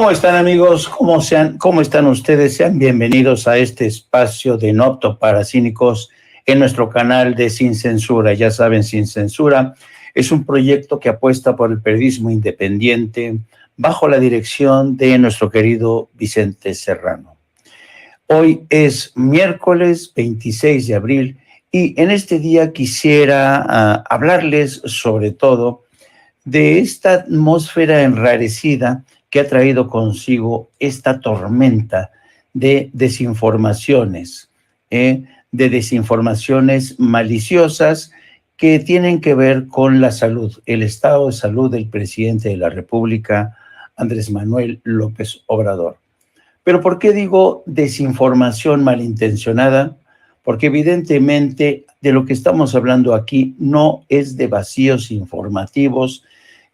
¿Cómo están, amigos? ¿Cómo están ustedes? Sean bienvenidos a este espacio de No Apto para Cínicos en nuestro canal de Sin Censura. Ya saben, Sin Censura es un proyecto que apuesta por el periodismo independiente bajo la dirección de nuestro querido Vicente Serrano. Hoy es miércoles 26 de abril y en este día quisiera hablarles sobre todo de esta atmósfera enrarecida que ha traído consigo esta tormenta de desinformaciones, de desinformaciones maliciosas que tienen que ver con la salud, el estado de salud del presidente de la República, Andrés Manuel López Obrador. Pero ¿por qué digo desinformación malintencionada? Porque evidentemente de lo que estamos hablando aquí no es de vacíos informativos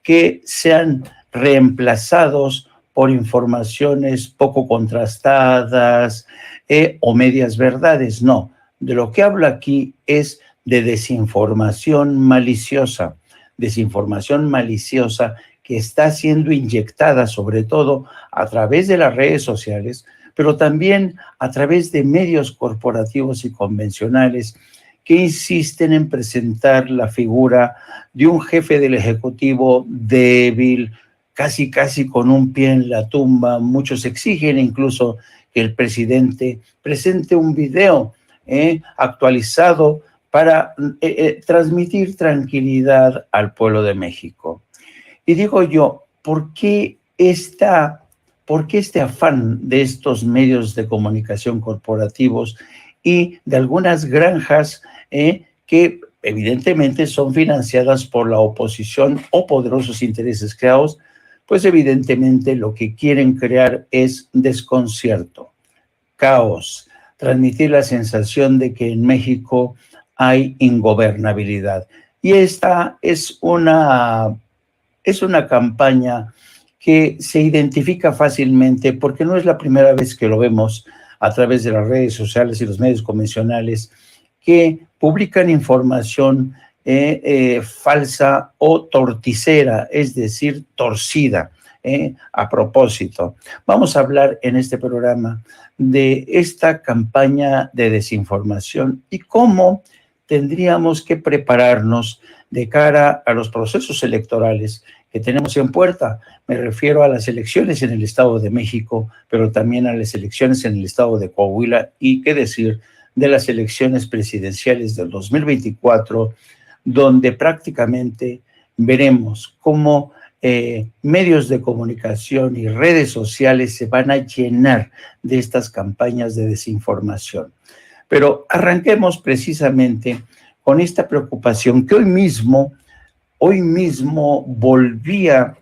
que sean reemplazados por informaciones poco contrastadas o medias verdades. No, de lo que hablo aquí es de desinformación maliciosa que está siendo inyectada sobre todo a través de las redes sociales, pero también a través de medios corporativos y convencionales que insisten en presentar la figura de un jefe del Ejecutivo débil, casi con un pie en la tumba. Muchos exigen incluso que el presidente presente un video actualizado para transmitir tranquilidad al pueblo de México. Y digo yo, ¿por qué este afán de estos medios de comunicación corporativos y de algunas granjas que evidentemente son financiadas por la oposición o poderosos intereses creados? Pues evidentemente lo que quieren crear es desconcierto, caos, transmitir la sensación de que en México hay ingobernabilidad. Y esta es una campaña que se identifica fácilmente porque no es la primera vez que lo vemos a través de las redes sociales y los medios convencionales que publican información falsa o torticera, es decir, torcida, a propósito. Vamos a hablar en este programa de esta campaña de desinformación y cómo tendríamos que prepararnos de cara a los procesos electorales que tenemos en puerta. Me refiero a las elecciones en el Estado de México, pero también a las elecciones en el Estado de Coahuila y qué decir de las elecciones presidenciales del 2024, donde prácticamente veremos cómo medios de comunicación y redes sociales se van a llenar de estas campañas de desinformación. Pero arranquemos precisamente con esta preocupación que hoy mismo volvía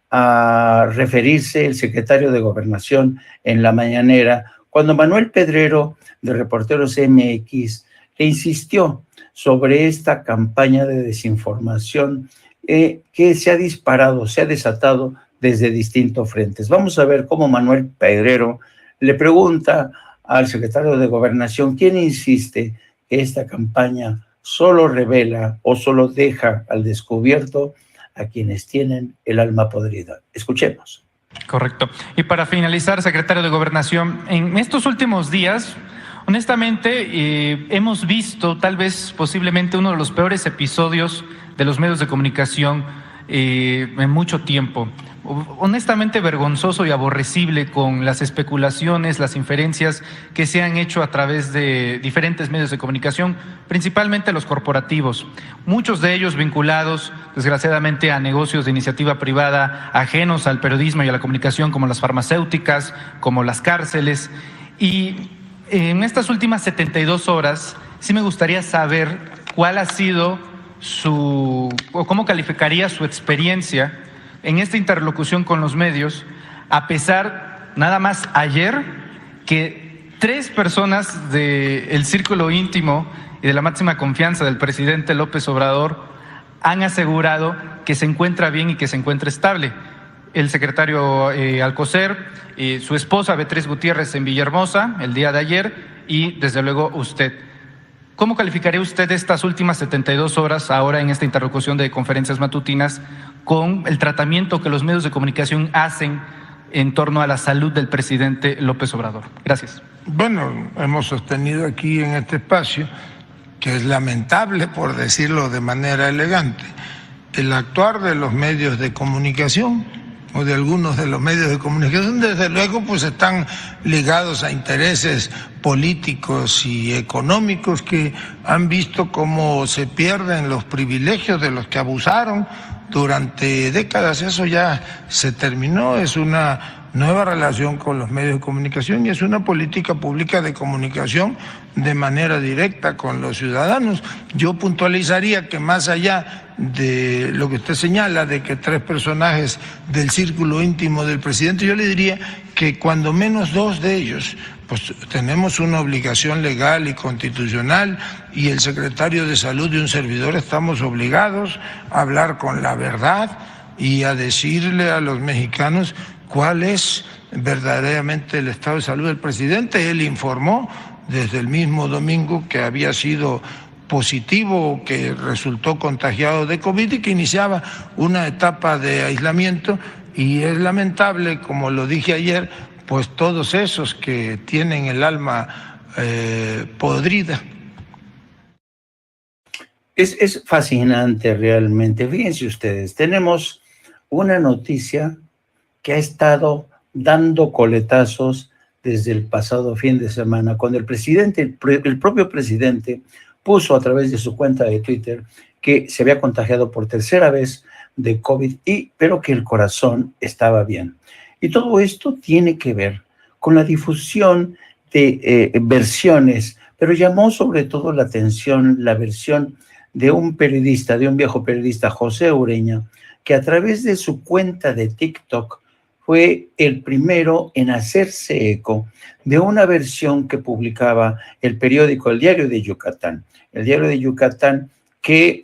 a referirse el secretario de Gobernación en la mañanera, cuando Manuel Pedrero, de Reporteros MX, le insistió sobre esta campaña de desinformación que se ha disparado, se ha desatado desde distintos frentes. Vamos a ver cómo Manuel Pedrero le pregunta al secretario de Gobernación, ¿quién insiste que esta campaña solo revela o solo deja al descubierto a quienes tienen el alma podrida? Escuchemos. Correcto. Y para finalizar, secretario de Gobernación, en estos últimos días, honestamente, hemos visto tal vez posiblemente uno de los peores episodios de los medios de comunicación en mucho tiempo. Honestamente vergonzoso y aborrecible con las especulaciones, las inferencias que se han hecho a través de diferentes medios de comunicación, principalmente los corporativos, muchos de ellos vinculados desgraciadamente a negocios de iniciativa privada ajenos al periodismo y a la comunicación, como las farmacéuticas, como las cárceles. Y en estas últimas 72 horas sí me gustaría saber cuál ha sido o cómo calificaría su experiencia en esta interlocución con los medios, a pesar, nada más ayer, que 3 personas del círculo íntimo y de la máxima confianza del presidente López Obrador han asegurado que se encuentra bien y que se encuentra estable. El secretario Alcocer, su esposa Beatriz Gutiérrez en Villahermosa el día de ayer y desde luego usted. ¿Cómo calificaría usted estas últimas 72 horas ahora en esta interlocución de conferencias matutinas con el tratamiento que los medios de comunicación hacen en torno a la salud del presidente López Obrador. Gracias. Bueno, hemos sostenido aquí en este espacio que es lamentable, por decirlo de manera elegante, el actuar de los medios de comunicación o de algunos de los medios de comunicación, desde luego, pues están ligados a intereses políticos y económicos que han visto cómo se pierden los privilegios de los que abusaron durante décadas. Eso ya se terminó, es una nueva relación con los medios de comunicación y es una política pública de comunicación de manera directa con los ciudadanos. Yo puntualizaría que más allá de lo que usted señala, de que 3 personajes del círculo íntimo del presidente, yo le diría que cuando menos 2 de ellos, pues tenemos una obligación legal y constitucional, y el secretario de Salud y un servidor estamos obligados a hablar con la verdad y a decirle a los mexicanos cuál es verdaderamente el estado de salud del presidente. Él informó desde el mismo domingo que había sido positivo, que resultó contagiado de COVID y que iniciaba una etapa de aislamiento, y es lamentable, como lo dije ayer, pues todos esos que tienen el alma podrida. Es fascinante realmente. Fíjense ustedes, tenemos una noticia que ha estado dando coletazos desde el pasado fin de semana, cuando el propio presidente puso a través de su cuenta de Twitter que se había contagiado por 3ª vez de COVID, pero que el corazón estaba bien. Y todo esto tiene que ver con la difusión de versiones, pero llamó sobre todo la atención la versión de un periodista, de un viejo periodista, José Ureña, que a través de su cuenta de TikTok fue el primero en hacerse eco de una versión que publicaba el periódico El Diario de Yucatán. El Diario de Yucatán, que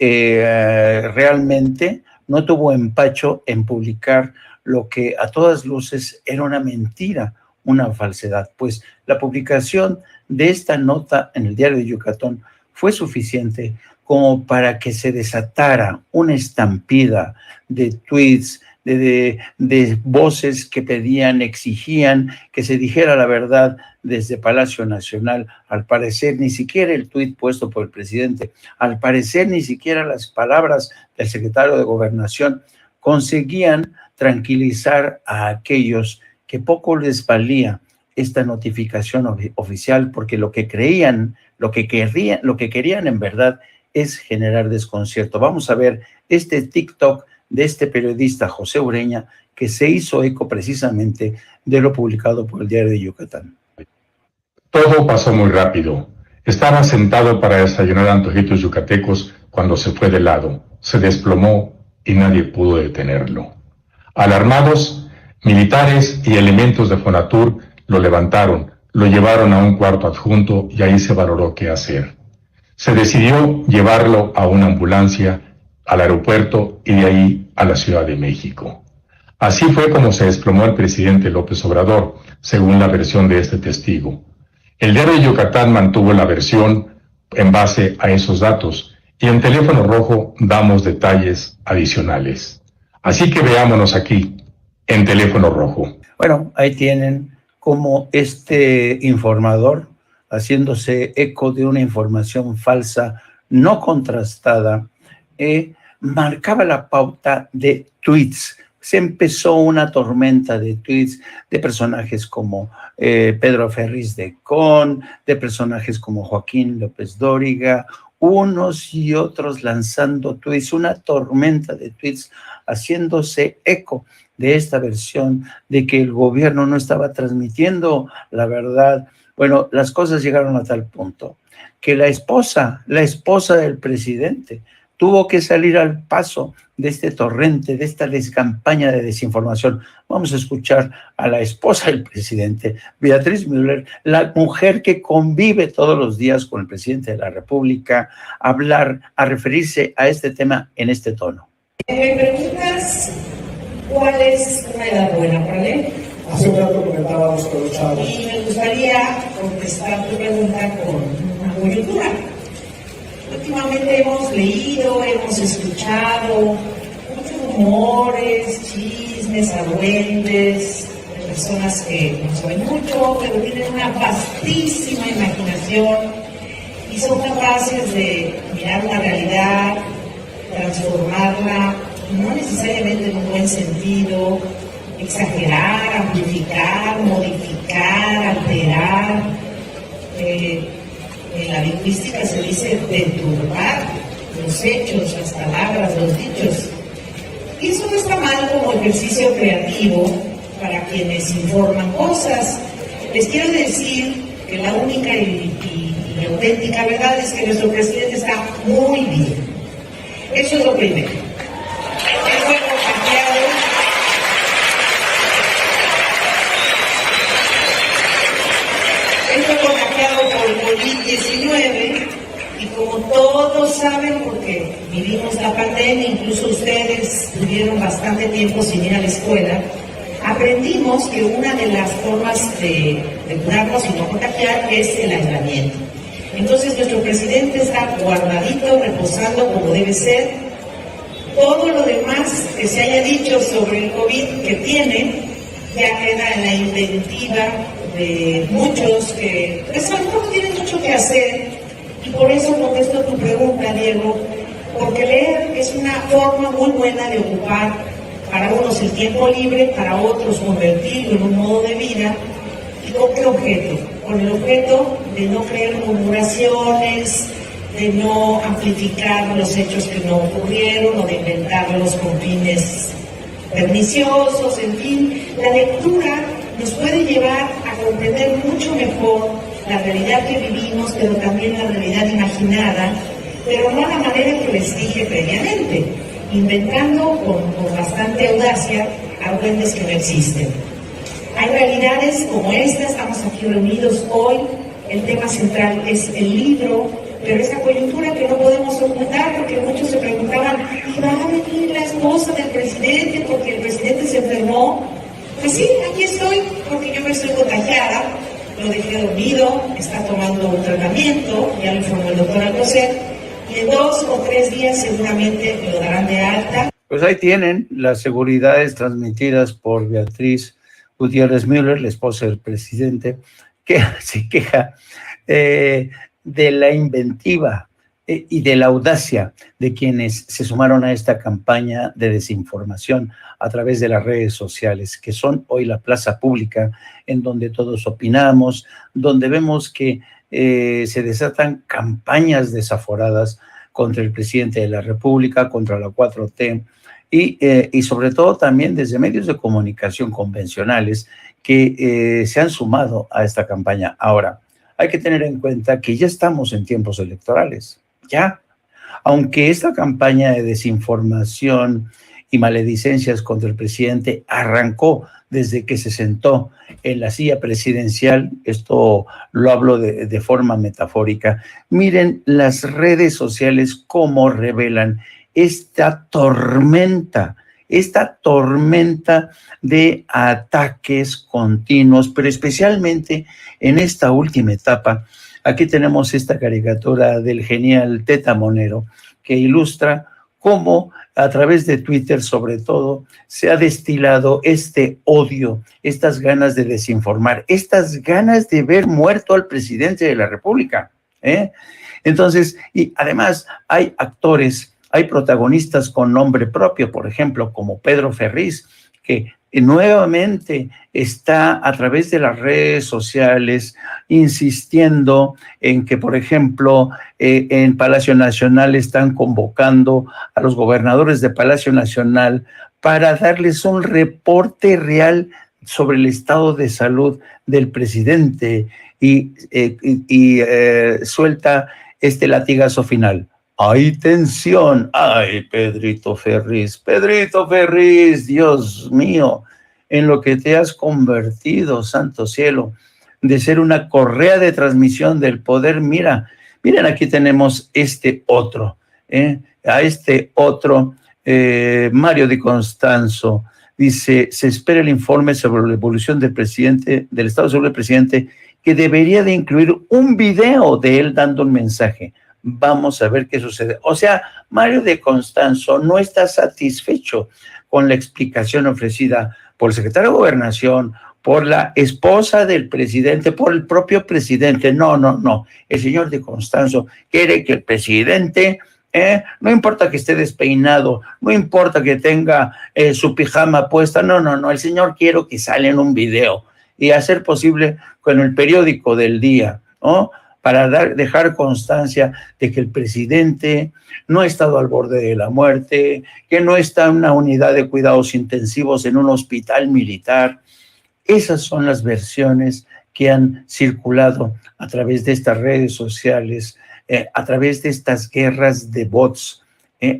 realmente no tuvo empacho en publicar lo que a todas luces era una mentira, una falsedad. Pues la publicación de esta nota en el Diario de Yucatán fue suficiente como para que se desatara una estampida de tweets, de voces que pedían, exigían que se dijera la verdad desde Palacio Nacional. Al parecer, ni siquiera el tuit puesto por el presidente, al parecer, ni siquiera las palabras del secretario de Gobernación conseguían tranquilizar a aquellos que poco les valía esta notificación oficial, porque lo que querían en verdad es generar desconcierto. Vamos a ver este TikTok de este periodista José Ureña, que se hizo eco precisamente de lo publicado por el Diario de Yucatán. Todo pasó muy rápido. Estaba sentado para desayunar antojitos yucatecos cuando se fue de lado, se desplomó y nadie pudo detenerlo. Alarmados, militares y elementos de Fonatur lo levantaron, lo llevaron a un cuarto adjunto y ahí se valoró qué hacer. Se decidió llevarlo a una ambulancia al aeropuerto y de ahí a la Ciudad de México. Así fue como se desplomó el presidente López Obrador, según la versión de este testigo. El Diario de Yucatán mantuvo la versión en base a esos datos y en Teléfono Rojo damos detalles adicionales. Así que veámonos aquí, en Teléfono Rojo. Bueno, ahí tienen cómo este informador, haciéndose eco de una información falsa, no contrastada, marcaba la pauta de tweets. Se empezó una tormenta de tweets de personajes como Pedro Ferriz de Con, de personajes como Joaquín López Dóriga, unos y otros lanzando tweets, una tormenta de tweets haciéndose eco de esta versión de que el gobierno no estaba transmitiendo la verdad. Bueno, las cosas llegaron a tal punto que la esposa del presidente tuvo que salir al paso de este torrente, de esta campaña de desinformación. Vamos a escuchar a la esposa del presidente, Beatriz Müller, la mujer que convive todos los días con el presidente de la República, a referirse a este tema en este tono. Me preguntas cuál es una edad buena para leer. Hace un rato comentábamos con los chavos. Y me gustaría contestar tu pregunta con una coyuntura. Últimamente hemos leído, hemos escuchado muchos rumores, chismes, argüentes personas que no saben mucho, pero tienen una vastísima imaginación y son capaces de mirar una realidad, transformarla, no necesariamente en un buen sentido, exagerar, amplificar, modificar, alterar. En la lingüística se dice deturbar los hechos, las palabras, los dichos. Y eso no está mal como ejercicio creativo para quienes informan cosas. Les quiero decir que la única y auténtica verdad es que nuestro presidente está muy bien. Eso es lo primero. Él fue contagiado por COVID-19 y como todos saben, porque vivimos la pandemia, incluso ustedes tuvieron bastante tiempo sin ir a la escuela, aprendimos que una de las formas de curarnos y no contagiar es el aislamiento. Entonces nuestro presidente está guardadito, reposando como debe ser. Todo lo demás que se haya dicho sobre el COVID que tiene, ya queda en la inventiva de muchos que pues a lo mejor tienen mucho que hacer, y por eso contesto tu pregunta, Diego, porque leer es una forma muy buena de ocupar para unos el tiempo libre, para otros convertirlo en un modo de vida. ¿Y con qué objeto? Con el objeto de no creer murmuraciones, de no amplificar los hechos que no ocurrieron o de inventarlos con fines perniciosos, en fin. La lectura nos puede llevar a comprender mucho mejor la realidad que vivimos, pero también la realidad imaginada, pero no a la manera que les dije previamente, inventando con bastante audacia argüendes que no existen. Hay realidades como esta, estamos aquí reunidos hoy, el tema central es el libro, pero esa coyuntura que no podemos ocultar, porque muchos se preguntaban, ¿y va a venir la esposa del presidente porque el presidente se enfermó? Pues sí, aquí estoy, porque yo me estoy contagiada, lo dejé dormido, está tomando un tratamiento, ya lo informó el doctor Alcocer, y en 2 o 3 días seguramente me lo darán de alta. Pues ahí tienen las seguridades transmitidas por Beatriz Gutiérrez Müller, la esposa del presidente, que se queja de la inventiva y de la audacia de quienes se sumaron a esta campaña de desinformación a través de las redes sociales, que son hoy la plaza pública en donde todos opinamos, donde vemos que se desatan campañas desaforadas contra el presidente de la República, contra la 4T, y sobre todo también desde medios de comunicación convencionales que se han sumado a esta campaña. Ahora, hay que tener en cuenta que ya estamos en tiempos electorales, ya. Aunque esta campaña de desinformación y maledicencias contra el presidente arrancó desde que se sentó en la silla presidencial, esto lo hablo de forma metafórica, miren las redes sociales cómo revelan esta tormenta de ataques continuos, pero especialmente en esta última etapa. Aquí tenemos esta caricatura del genial Teta Monero que ilustra cómo a través de Twitter, sobre todo, se ha destilado este odio, estas ganas de desinformar, estas ganas de ver muerto al presidente de la República, Entonces, y además hay actores, hay protagonistas con nombre propio, por ejemplo, como Pedro Ferriz, que nuevamente está a través de las redes sociales insistiendo en que, por ejemplo, en Palacio Nacional están convocando a los gobernadores de Palacio Nacional para darles un reporte real sobre el estado de salud del presidente y suelta este latigazo final. ¡Hay tensión! ¡Ay, Pedrito Ferriz, Dios mío! En lo que te has convertido, santo cielo, de ser una correa de transmisión del poder. Miren, aquí tenemos este otro, a este otro, Mario Di Constanzo, dice, se espera el informe sobre la evolución del presidente, del estado de salud del presidente, que debería de incluir un video de él dando un mensaje. Vamos a ver qué sucede. O sea, Mario Di Constanzo no está satisfecho con la explicación ofrecida por el secretario de Gobernación, por la esposa del presidente, por el propio presidente. No, no, no. El señor de Constanzo quiere que el presidente, no importa que esté despeinado, no importa que tenga su pijama puesta, no, no, no. El señor quiere que salga en un video y hacer posible con el periódico del día, ¿no? Para dejar constancia de que el presidente no ha estado al borde de la muerte, que no está en una unidad de cuidados intensivos en un hospital militar. Esas son las versiones que han circulado a través de estas redes sociales, a través de estas guerras de bots,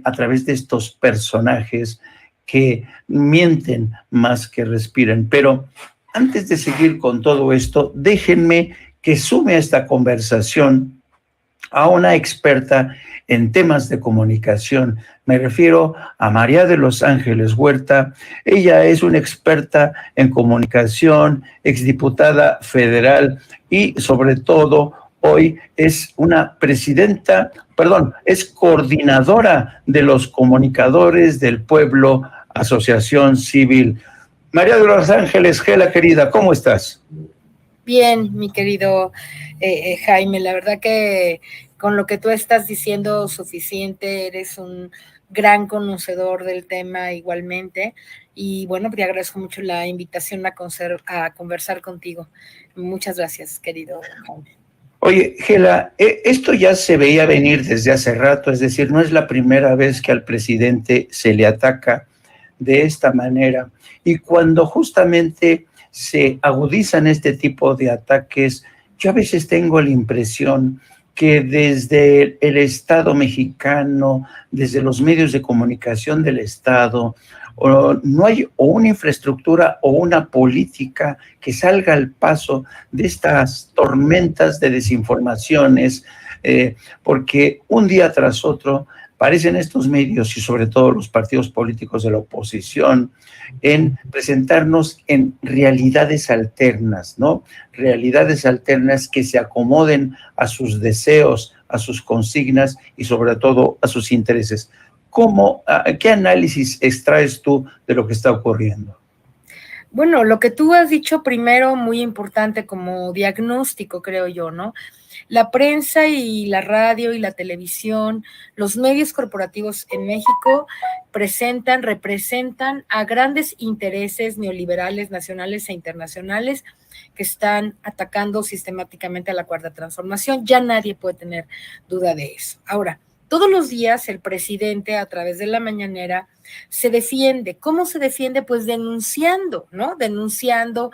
a través de estos personajes que mienten más que respiran. Pero antes de seguir con todo esto, déjenme que sume a esta conversación a una experta en temas de comunicación. Me refiero a María de los Ángeles Huerta. Ella es una experta en comunicación, exdiputada federal y sobre todo hoy es una es coordinadora de los comunicadores del pueblo, Asociación Civil. María de los Ángeles, Gela querida, ¿cómo estás? Bien, mi querido Jaime, la verdad que con lo que tú estás diciendo suficiente, eres un gran conocedor del tema igualmente, y bueno, te agradezco mucho la invitación a conversar contigo. Muchas gracias, querido Jaime. Oye, Gela, esto ya se veía venir desde hace rato, es decir, no es la primera vez que al presidente se le ataca de esta manera, y cuando justamente se agudizan este tipo de ataques, yo a veces tengo la impresión que desde el Estado mexicano, desde los medios de comunicación del Estado, no hay o una infraestructura o una política que salga al paso de estas tormentas de desinformaciones, porque un día tras otro parecen estos medios y sobre todo los partidos políticos de la oposición en presentarnos en realidades alternas, ¿no? Realidades alternas que se acomoden a sus deseos, a sus consignas y sobre todo a sus intereses. ¿Qué análisis extraes tú de lo que está ocurriendo? Bueno, lo que tú has dicho primero, muy importante como diagnóstico, creo yo, ¿no? La prensa y la radio y la televisión, los medios corporativos en México representan a grandes intereses neoliberales nacionales e internacionales que están atacando sistemáticamente a la Cuarta Transformación. Ya nadie puede tener duda de eso. Ahora, todos los días el presidente a través de la mañanera se defiende. ¿Cómo se defiende? Pues denunciando, ¿no? Denunciando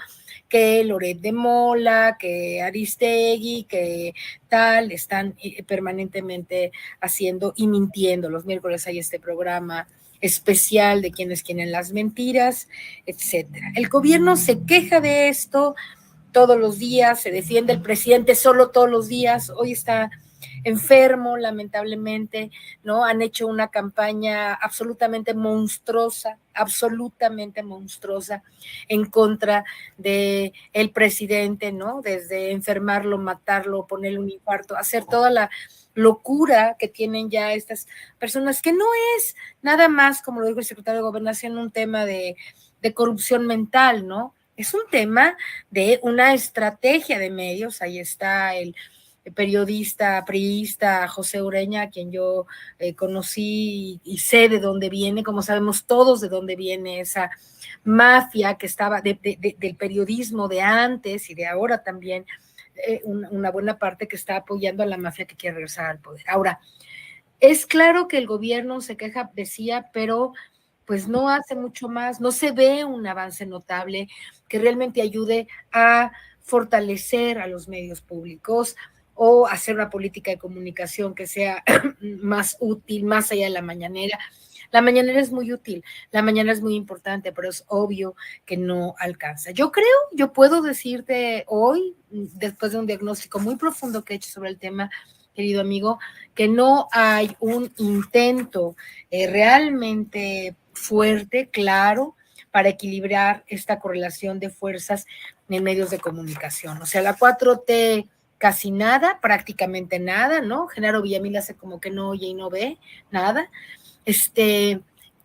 que Loret de Mola, que Aristegui, que tal, están permanentemente haciendo y mintiendo. Los miércoles hay este programa especial de quienes quieren las mentiras, etcétera. El gobierno se queja de esto todos los días, se defiende el presidente solo todos los días. Hoy está enfermo, lamentablemente, ¿no? Han hecho una campaña absolutamente monstruosa en contra de el presidente, ¿no? Desde enfermarlo, matarlo, ponerle un infarto, hacer toda la locura que tienen ya estas personas, que no es nada más, como lo dijo el secretario de Gobernación, un tema de corrupción mental, ¿no? Es un tema de una estrategia de medios. Ahí está el periodista priista José Ureña, a quien yo conocí y sé de dónde viene, como sabemos todos de dónde viene esa mafia que estaba del periodismo de antes y de ahora también, una buena parte que está apoyando a la mafia que quiere regresar al poder. Ahora, es claro que el gobierno se queja, decía, pero pues no hace mucho más, no se ve un avance notable que realmente ayude a fortalecer a los medios públicos o hacer una política de comunicación que sea más útil, más allá de la mañanera. La mañanera es muy útil, la mañana es muy importante, pero es obvio que no alcanza. Yo puedo decirte hoy, después de un diagnóstico muy profundo que he hecho sobre el tema, querido amigo, que no hay un intento realmente fuerte, claro, para equilibrar esta correlación de fuerzas en medios de comunicación. O sea, la 4T casi nada, prácticamente nada, ¿no? Genaro Villamil hace como que no oye y no ve nada.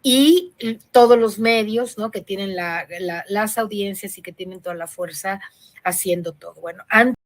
y todos los medios, ¿no? Que tienen las audiencias y que tienen toda la fuerza haciendo todo. Bueno, antes